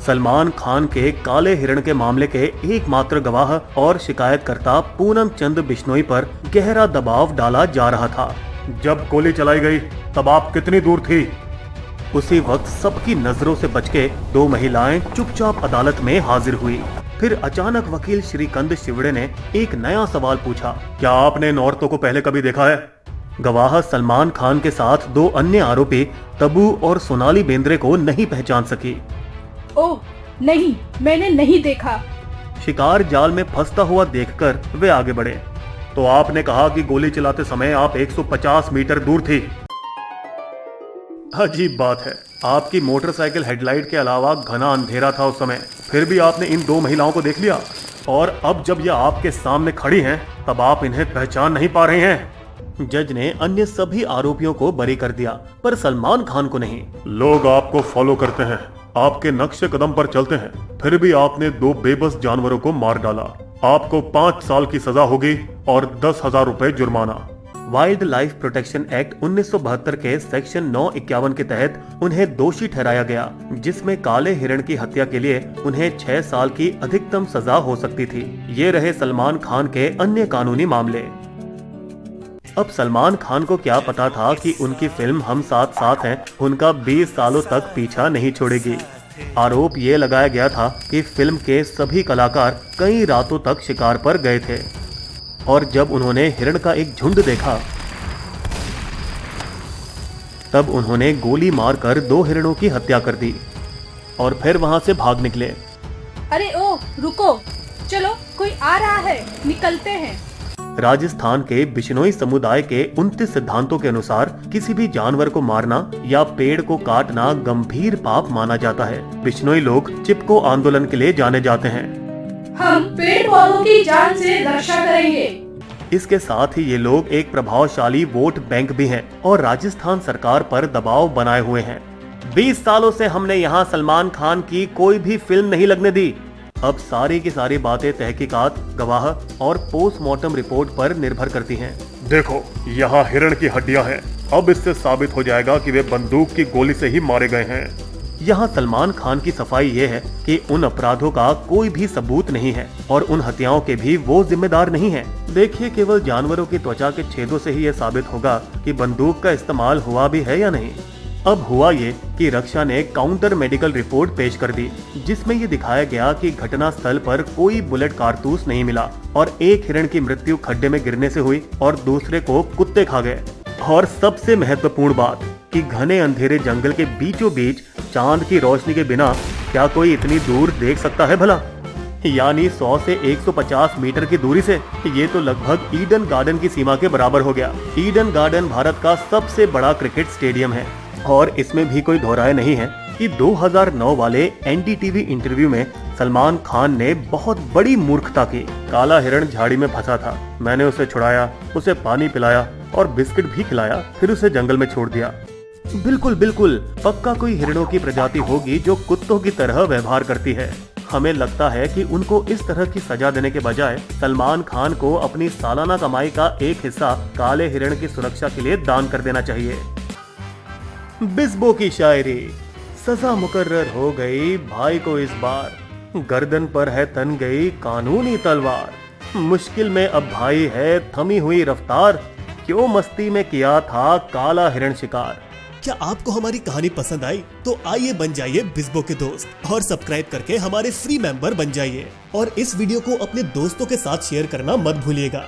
सलमान खान के काले हिरण के मामले के एकमात्र गवाह और शिकायतकर्ता पूनम चंद बिश्नोई पर गहरा दबाव डाला जा रहा था। जब गोली चलाई गई तब आप कितनी दूर थी? उसी वक्त सबकी नजरों से बच के दो महिलाएं चुपचाप अदालत में हाजिर हुई। फिर अचानक वकील श्रीकंद शिवड़े ने एक नया सवाल पूछा, क्या आपने इन औरतों को पहले कभी देखा है? गवाह सलमान खान के साथ दो अन्य आरोपी तबू और सोनाली बेंद्रे को नहीं पहचान सकी। ओह नहीं, मैंने नहीं देखा। शिकार जाल में फंसता हुआ देखकर वे आगे बढ़े। तो आपने कहा कि गोली चलाते समय आप 150 मीटर दूर थी। अजीब बात है, आपकी मोटरसाइकिल हेडलाइट के अलावा घना अंधेरा था उस समय, फिर भी आपने इन दो महिलाओं को देख लिया, और अब जब ये आपके सामने खड़ी हैं, तब आप इन्हें पहचान नहीं पा रहे हैं। जज ने अन्य सभी आरोपियों को बरी कर दिया, पर सलमान खान को नहीं। लोग आपको फॉलो करते हैं, आपके नक्शे कदम पर चलते हैं, फिर भी आपने दो बेबस जानवरों को मार डाला। आपको 5 साल की सजा होगी और 10,000 रुपए जुर्माना। वाइल्ड लाइफ प्रोटेक्शन एक्ट 1972 के सेक्शन 951 के तहत उन्हें दोषी ठहराया गया, जिसमें काले हिरण की हत्या के लिए उन्हें 6 साल की अधिकतम सजा हो सकती थी। ये रहे सलमान खान के अन्य कानूनी मामले। अब सलमान खान को क्या पता था कि उनकी फिल्म हम साथ साथ हैं उनका 20 सालों तक पीछा नहीं छोड़ेगी। आरोप ये लगाया गया था कि फिल्म के सभी कलाकार कई रातों तक शिकार पर गए थे, और जब उन्होंने हिरण का एक झुंड देखा तब उन्होंने गोली मारकर 2 हिरणों की हत्या कर दी और फिर वहां से भाग निकले। अरे ओ रुको, चलो कोई आ रहा है, निकलते हैं। राजस्थान के बिश्नोई समुदाय के 29 सिद्धांतों के अनुसार किसी भी जानवर को मारना या पेड़ को काटना गंभीर पाप माना जाता है। बिश्नोई लोग चिपको आंदोलन के लिए जाने जाते हैं। हम पेड़ पौधों की जान से रक्षा करेंगे। इसके साथ ही ये लोग एक प्रभावशाली वोट बैंक भी हैं और राजस्थान सरकार पर दबाव बनाए हुए हैं। 20 सालों से हमने यहाँ सलमान खान की कोई भी फिल्म नहीं लगने दी। अब सारी की सारी बातें तहकीकात, गवाह और पोस्टमार्टम रिपोर्ट पर निर्भर करती हैं। देखो, यहाँ हिरण की हड्डियाँ हैं। अब इससे साबित हो जाएगा कि वे बंदूक की गोली से ही मारे गए हैं। यहाँ सलमान खान की सफाई ये है कि उन अपराधों का कोई भी सबूत नहीं है और उन हत्याओं के भी वो जिम्मेदार नहीं है। देखिए, केवल जानवरों की त्वचा के छेदों से ही ये साबित होगा कि बंदूक का इस्तेमाल हुआ भी है या नहीं। अब हुआ ये कि रक्षा ने काउंटर मेडिकल रिपोर्ट पेश कर दी, जिसमें ये दिखाया गया कि घटना स्थल पर कोई बुलेट कारतूस नहीं मिला और एक हिरण की मृत्यु खड्डे में गिरने से हुई और दूसरे को कुत्ते खा गए। और सबसे महत्वपूर्ण बात कि घने अंधेरे जंगल के बीचों बीच चांद की रोशनी के बिना क्या कोई इतनी दूर देख सकता है भला? यानी 100 से 150 मीटर की दूरी से। ये तो लगभग ईडन गार्डन की सीमा के बराबर हो गया। ईडन गार्डन भारत का सबसे बड़ा क्रिकेट स्टेडियम है और इसमें भी कोई दोहराए नहीं है कि 2009 वाले एनडीटीवी इंटरव्यू में सलमान खान ने बहुत बड़ी मूर्खता की। काला हिरण झाड़ी में फंसा था, मैंने उसे छुड़ाया, उसे पानी पिलाया और बिस्किट भी खिलाया, फिर उसे जंगल में छोड़ दिया। बिल्कुल बिल्कुल, पक्का कोई हिरणों की प्रजाति होगी जो कुत्तों की तरह व्यवहार करती है। हमें लगता है कि उनको इस तरह की सजा देने के बजाय सलमान खान को अपनी सालाना कमाई का एक हिस्सा काले हिरण की सुरक्षा के लिए दान कर देना चाहिए। बिस्बो की शायरी, सजा मुकर्रर हो गई भाई को इस बार, गर्दन पर है तन गई कानूनी तलवार, मुश्किल में अब भाई है थमी हुई रफ्तार, क्यों मस्ती में किया था काला हिरण शिकार। क्या आपको हमारी कहानी पसंद आई? तो आइए बन जाइए बिस्बो के दोस्त और सब्सक्राइब करके हमारे फ्री मेंबर बन जाइए और इस वीडियो को अपने दोस्तों के साथ शेयर करना मत भूलिएगा।